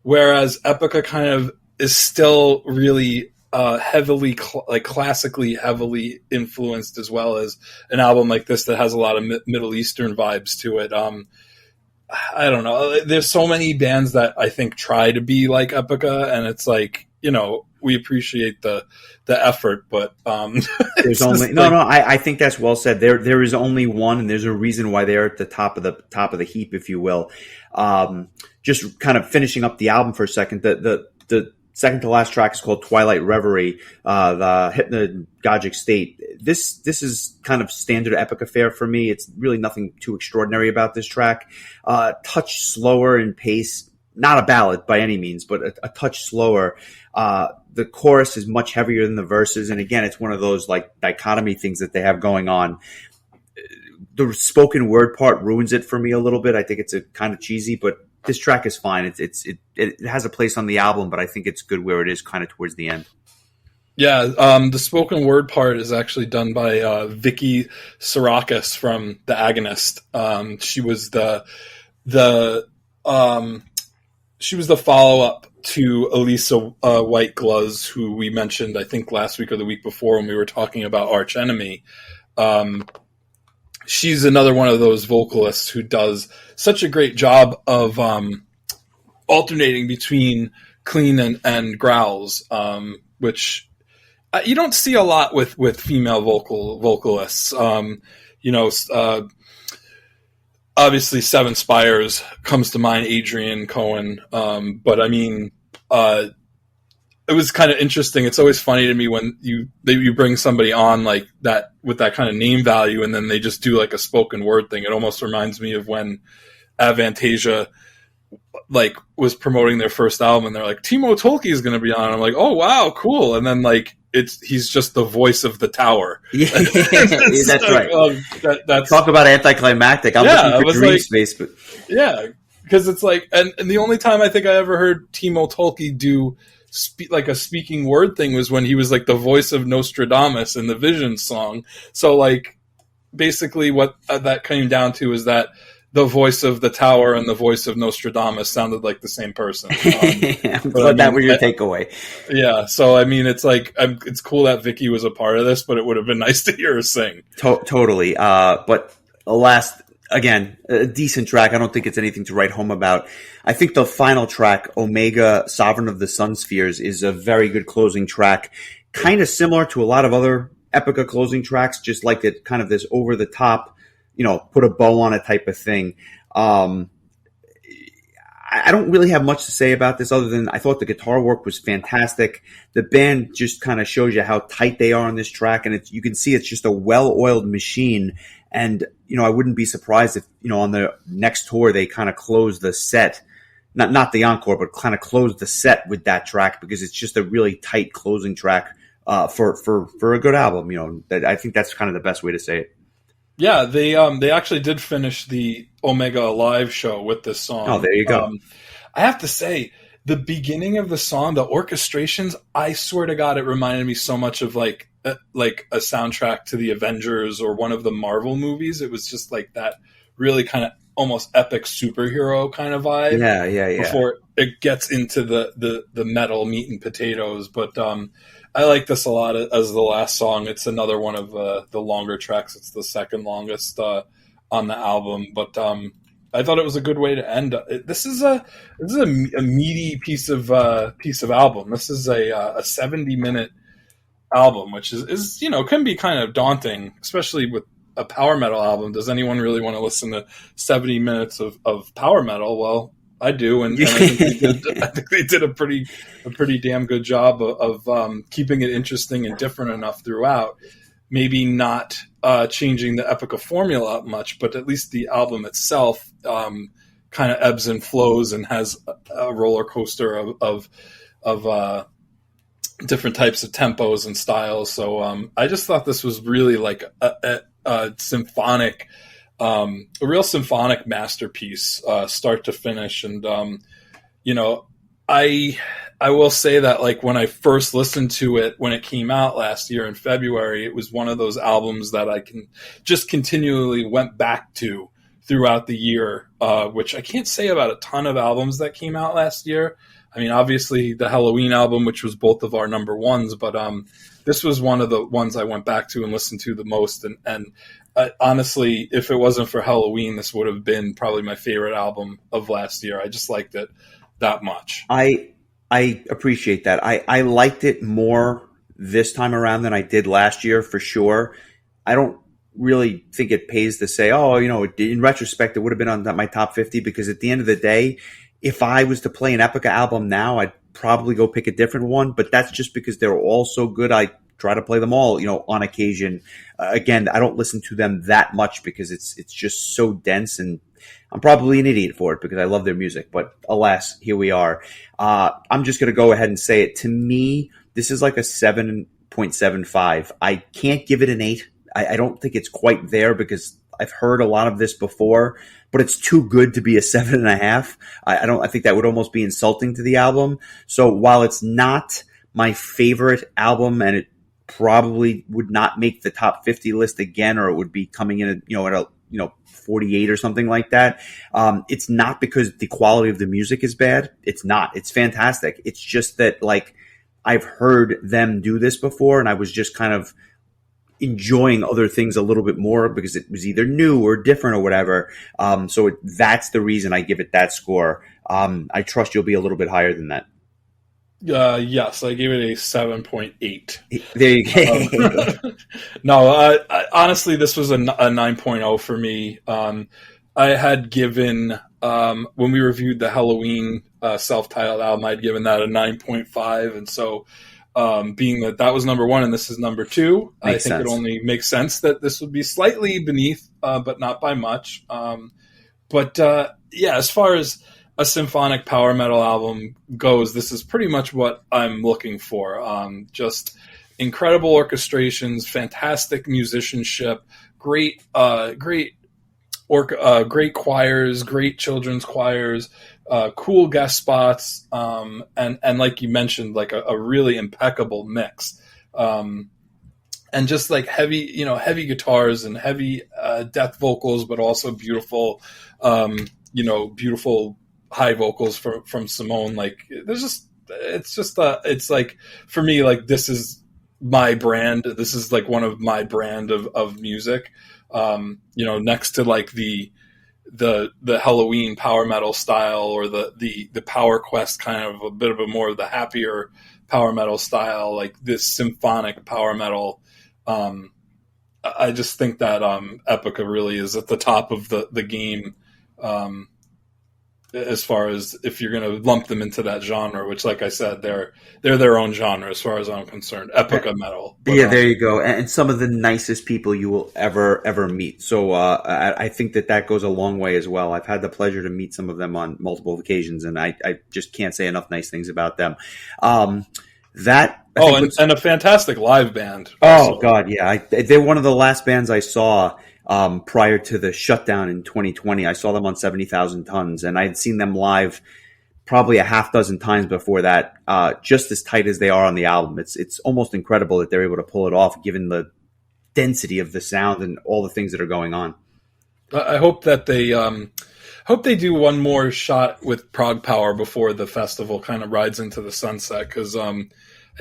Whereas Epica kind of is still really heavily, like classically heavily influenced, as well as an album like this that has a lot of Middle Eastern vibes to it. I don't know. There's so many bands that I think try to be like Epica, and it's like, you know, we appreciate the effort, but there's only no. I think that's well said. There is only one, and there's a reason why they're at the top of the heap, if you will. Just kind of finishing up the album for a second. The second to last track is called Twilight Reverie, the Hypnagogic State. This is kind of standard Epic affair for me. It's really nothing too extraordinary about this track. Touch slower in pace. Not a ballad by any means, but a touch slower. The chorus is much heavier than the verses. And again, it's one of those like dichotomy things that they have going on. The spoken word part ruins it for me a little bit. I think it's a kind of cheesy, but this track is fine. It has a place on the album, but I think it's good where it is kind of towards the end. Yeah, the spoken word part is actually done by Vicky Sirakis from The Agonist. She was she was the follow up to Elisa White Gluz, who we mentioned I think last week or the week before when we were talking about Arch Enemy. She's another one of those vocalists who does such a great job of alternating between clean and growls, which you don't see a lot with female vocalists. Obviously Seven Spires comes to mind, Adrian Cohen. But I mean, it was kind of interesting. It's always funny to me when you bring somebody on like that with that kind of name value, and then they just do like a spoken word thing. It almost reminds me of when Avantasia like was promoting their first album, and they're like, Timo Tolkki is going to be on. I'm like, oh wow, cool. And then like he's just the voice of the tower. Yeah, that's like, right. That's talk about anticlimactic. I'm looking for Dream like, Space, but yeah, because it's like, and the only time I think I ever heard Timo Tolkki do like a speaking word thing was when he was like the voice of Nostradamus in the Vision song. So like basically what that came down to is that the voice of the tower and the voice of Nostradamus sounded like the same person. I'm glad that was your takeaway. Yeah, so I mean, it's like it's cool that Vicky was a part of this, but it would have been nice to hear her sing. Totally. But last, again, a decent track. I don't think it's anything to write home about. I think the final track, Omega, Sovereign of the Sun Spheres, is a very good closing track. Kind of similar to a lot of other Epica closing tracks, just like it, kind of this over the top, put a bow on it type of thing. I don't really have much to say about this other than I thought the guitar work was fantastic. The band just kind of shows you how tight they are on this track, and you can see it's just a well-oiled machine. And, I wouldn't be surprised if, on the next tour they kind of close the set, not the encore, but kind of close the set with that track, because it's just a really tight closing track for a good album. I think that's kind of the best way to say it. Yeah, they actually did finish the Omega Alive show with this song. Oh, there you go. I have to say, the beginning of the song, the orchestrations, I swear to God, it reminded me so much of like a soundtrack to the Avengers or one of the Marvel movies. It was just like that really kind of almost epic superhero kind of vibe. Yeah. Before it gets into the metal meat and potatoes. But I like this a lot as the last song. It's another one of the longer tracks. It's the second longest on the album. But I thought it was a good way to end. This is a meaty piece of album. This is a 70-minute album, which is can be kind of daunting, especially with a power metal album. Does anyone really want to listen to 70 minutes of power metal? Well, I do, and I think they did. I think they did a pretty damn good job of keeping it interesting and different enough throughout. Maybe not changing the Epica formula much, but at least the album itself kind of ebbs and flows and has a roller coaster of different types of tempos and styles. So I just thought this was really like a symphonic. A real symphonic masterpiece, start to finish. And, I will say that like when I first listened to it, when it came out last year in February, it was one of those albums that I can just continually went back to throughout the year, which I can't say about a ton of albums that came out last year. I mean, obviously the Halloween album, which was both of our number ones, but this was one of the ones I went back to and listened to the most. And honestly, if it wasn't for Halloween, this would have been probably my favorite album of last year. I just liked it that much. I appreciate that. I liked it more this time around than I did last year, for sure. I don't really think it pays to say, in retrospect, it would have been on my top 50, because at the end of the day, if I was to play an Epica album now, I'd probably go pick a different one, but that's just because they're all so good. I try to play them all, on occasion. Again, I don't listen to them that much because it's just so dense, and I'm probably an idiot for it because I love their music, but alas, here we are. I'm just going to go ahead and say it. To me, this is like a 7.75. I can't give it an 8. I don't think it's quite there because I've heard a lot of this before, but it's too good to be a 7.5. I think that would almost be insulting to the album. So while it's not my favorite album, and it probably would not make the top 50 list again, or it would be coming in at a 48 or something like that. It's not because the quality of the music is bad. It's not. It's fantastic. It's just that like I've heard them do this before, and I was just kind of enjoying other things a little bit more because it was either new or different or whatever. So that's the reason I give it that score. I trust you'll be a little bit higher than that. Yes, I gave it a 7.8. There you go. No, honestly, this was a 9.0 for me. I had given, when we reviewed the Halloween self-titled album, I'd given that a 9.5. And so being that was number one and this is number two, Makes I think sense. it only makes sense that this would be slightly beneath, but not by much. As far as a symphonic power metal album goes, this is pretty much what I'm looking for. Just incredible orchestrations, fantastic musicianship, great choirs, great children's choirs, cool guest spots, and like you mentioned, like a really impeccable mix. And just like heavy guitars and heavy death vocals, but also beautiful, beautiful high vocals from Simone. Like it's like, for me, like this is my brand. This is like one of my brand of music. Next to like the Halloween power metal style, or the Power Quest kind of a bit of a more of the happier power metal style, like this symphonic power metal. I just think that Epica really is at the top of the game, as far as if you're going to lump them into that genre, which, like I said, they're their own genre as far as I'm concerned. Epica metal. But, yeah, there you go. And some of the nicest people you will ever meet. So I think that goes a long way as well. I've had the pleasure to meet some of them on multiple occasions, and I just can't say enough nice things about them. And a fantastic live band. Also. Oh God, yeah. They're one of the last bands I saw prior to the shutdown in 2020. I saw them on 70,000 Tons, and I had seen them live probably a half dozen times before that, just as tight as they are on the album. It's almost incredible that they're able to pull it off, given the density of the sound and all the things that are going on. I hope that they do one more shot with Prague Power before the festival kind of rides into the sunset, because I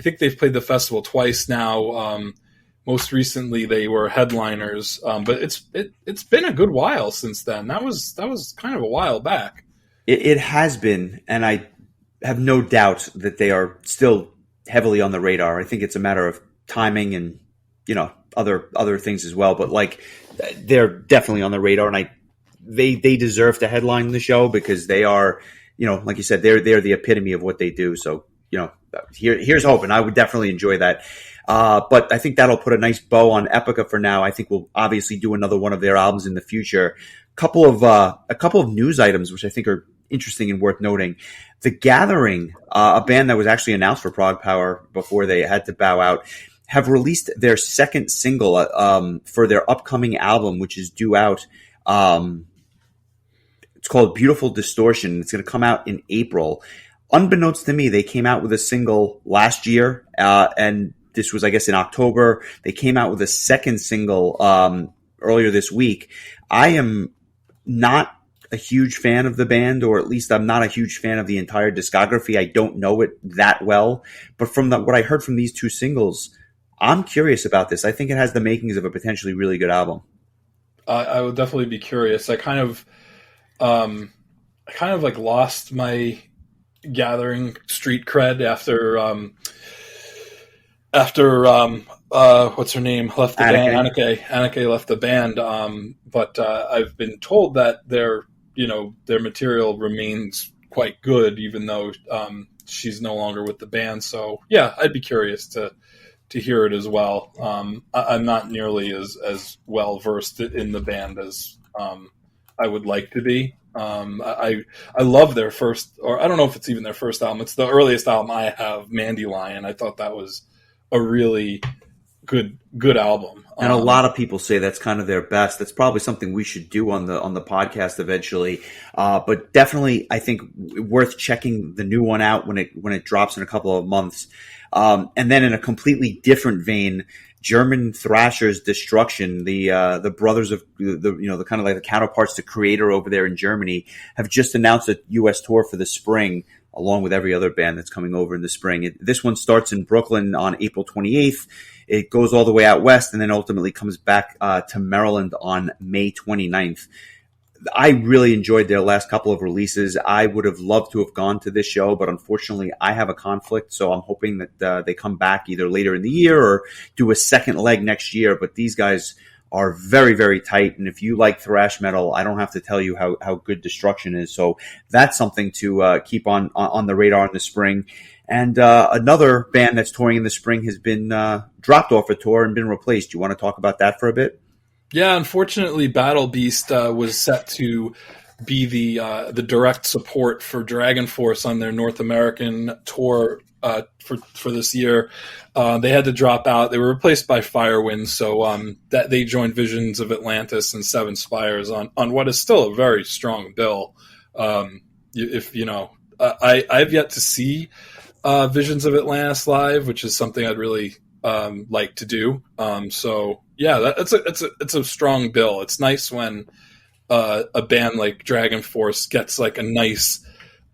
think they've played the festival twice now. Most recently, they were headliners, but it's been a good while since then. That was kind of a while back. It has been, and I have no doubt that they are still heavily on the radar. I think it's a matter of timing and other things as well. But like, they're definitely on the radar, and they deserve to headline the show because they are like you said, they're the epitome of what they do. So, here's hoping. I would definitely enjoy that. But I think that'll put a nice bow on Epica for now. I think we'll obviously do another one of their albums in the future. A couple of news items, which I think are interesting and worth noting. The Gathering, a band that was actually announced for Prague Power before they had to bow out, have released their second single for their upcoming album, which is due out. It's called Beautiful Distortion. It's going to come out in April. Unbeknownst to me, they came out with a single last year, and this was, I guess, in October. They came out with a second single earlier this week. I am not a huge fan of the band, or at least I'm not a huge fan of the entire discography. I don't know it that well, but from what I heard from these two singles, I'm curious about this. I think it has the makings of a potentially really good album. I would definitely be curious. I kind of like lost my Gathering street cred after what's her name left the band. Anneke left the band. But I've been told that their material remains quite good, even though she's no longer with the band. So yeah, I'd be curious to hear it as well. I'm not nearly as well versed in the band as I would like to be. I love their first, or I don't know if it's even their first album. It's the earliest album I have, Mandylion. I thought that was a really good album. And a lot of people say that's kind of their best. That's probably something we should do on the podcast eventually. But definitely, I think worth checking the new one out when it drops in a couple of months. And then in a completely different vein, German thrashers Destruction, the brothers of the kind of like the counterparts to Creator over there in Germany, have just announced a U.S. tour for the spring, along with every other band that's coming over in the spring. This one starts in Brooklyn on April 28th. It goes all the way out west and then ultimately comes back to Maryland on May 29th. I really enjoyed their last couple of releases. I would have loved to have gone to this show, but unfortunately I have a conflict, so I'm hoping that they come back either later in the year or do a second leg next year. But these guys are very, very tight, and if you like thrash metal, I don't have to tell you how good Destruction is. So that's something to keep on the radar in the spring. And another band that's touring in the spring has been dropped off a tour and been replaced. Do you want to talk about that for a bit? Yeah, unfortunately, Battle Beast was set to be the direct support for Dragon Force on their North American tour for this year. They had to drop out. They were replaced by Firewind, so that they joined Visions of Atlantis and Seven Spires on what is still a very strong bill. I've yet to see Visions of Atlantis live, which is something I'd really like to do. So yeah, it's a strong bill. It's nice when a band like Dragon Force gets like a nice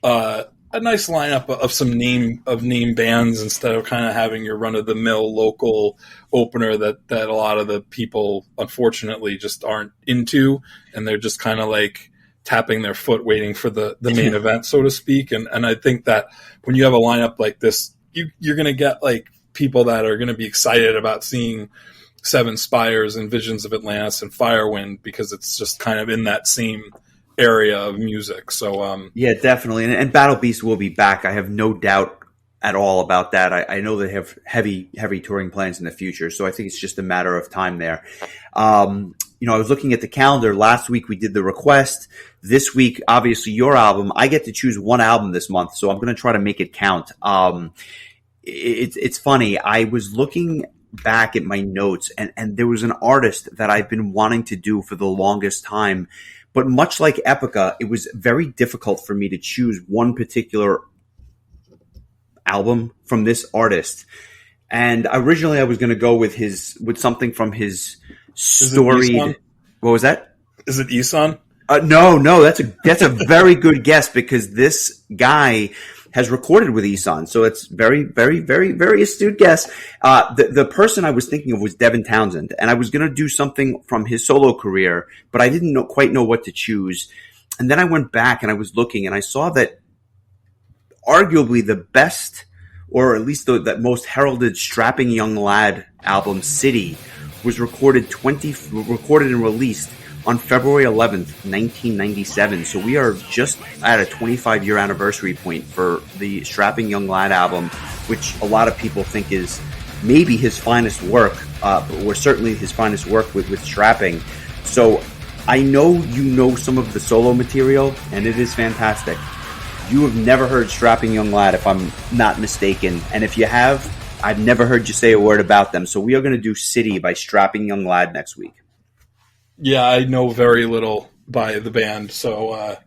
lineup of some name bands instead of kind of having your run of the mill local opener that a lot of the people unfortunately just aren't into, and they're just kind of like tapping their foot waiting for the main event, so to speak. And I think that when you have a lineup like this, you're going to get like people that are going to be excited about seeing Seven Spires and Visions of Atlantis and Firewind, because it's just kind of in that same area of music. So yeah, definitely. And Battle Beast will be back. I have no doubt at all about that. I know they have heavy touring plans in the future, so I think it's just a matter of time there. I was looking at the calendar. Last week we did The Request. This week, obviously, your album. I get to choose one album this month, so I'm going to try to make it count. It's funny. I was looking back at my notes, and there was an artist that I've been wanting to do for the longest time. But much like Epica, it was very difficult for me to choose one particular album from this artist. And originally I was going to go with something from his storied. What was that? Is it Isan? No, that's a very good guess, because this guy has recorded with Isan. So it's very, very, very, very astute guess. The person I was thinking of was Devin Townsend, and I was going to do something from his solo career, but I didn't quite know what to choose. And then I went back and I was looking, and I saw that arguably the best, or at least that most heralded strapping young lad album, City, was recorded and released on February 11th, 1997. So we are just at a 25-year anniversary point for the Strapping Young Lad album, which a lot of people think is maybe his finest work, or certainly his finest work with Strapping. So I know you know some of the solo material, and it is fantastic. You have never heard Strapping Young Lad, if I'm not mistaken. And if you have, I've never heard you say a word about them. So we are going to do City by Strapping Young Lad next week. Yeah, I know very little by the band, so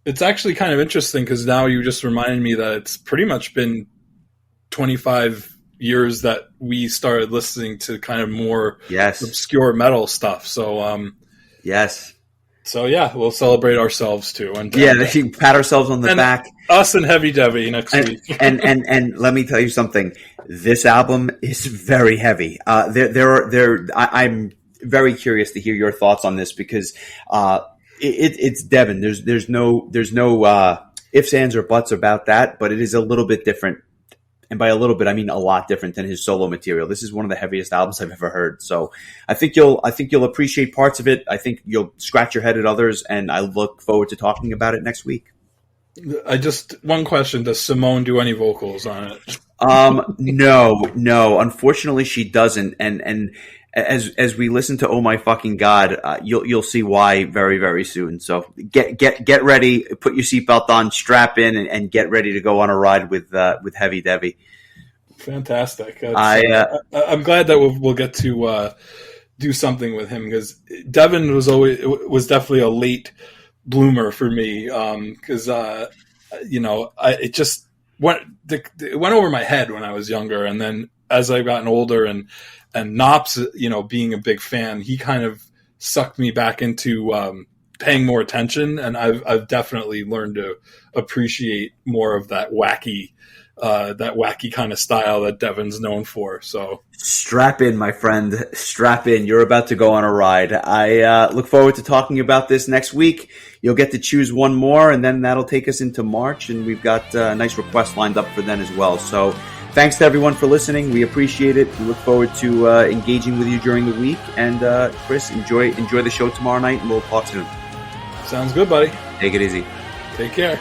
it's actually kind of interesting because now you just reminded me that it's pretty much been 25 years that we started listening to kind of more obscure metal stuff. So yes. So yeah, we'll celebrate ourselves too, and pat ourselves on the back. Us and Heavy Debbie next week. and let me tell you something. This album is very heavy. I'm very curious to hear your thoughts on this because it's Devin. There's no ifs, ands, or buts about that. But it is a little bit different. And by a little bit, I mean a lot different than his solo material. This is one of the heaviest albums I've ever heard. So I think you'll appreciate parts of it. I think you'll scratch your head at others, and I look forward to talking about it next week. One question: does Simone do any vocals on it? No. Unfortunately, she doesn't. And as we listen to "Oh My Fucking God," you'll see why very, very soon. So get ready, put your seatbelt on, strap in, and get ready to go on a ride with Heavy Debbie. Fantastic! I'm glad that we'll get to do something with him because Devin was definitely a late bloomer for me because it just it went over my head when I was younger, and then as I've gotten older and Knops, being a big fan, he kind of sucked me back into paying more attention, and I've definitely learned to appreciate more of that wacky kind of style that Devin's known for. So strap in, my friend, strap in. You're about to go on a ride. I look forward to talking about this next week. You'll get to choose one more, and then that'll take us into March, and we've got a nice request lined up for then as well. So thanks to everyone for listening. We appreciate it. We look forward to engaging with you during the week. And Chris, enjoy the show tomorrow night, and we'll talk soon. Sounds good, buddy. Take it easy. Take care.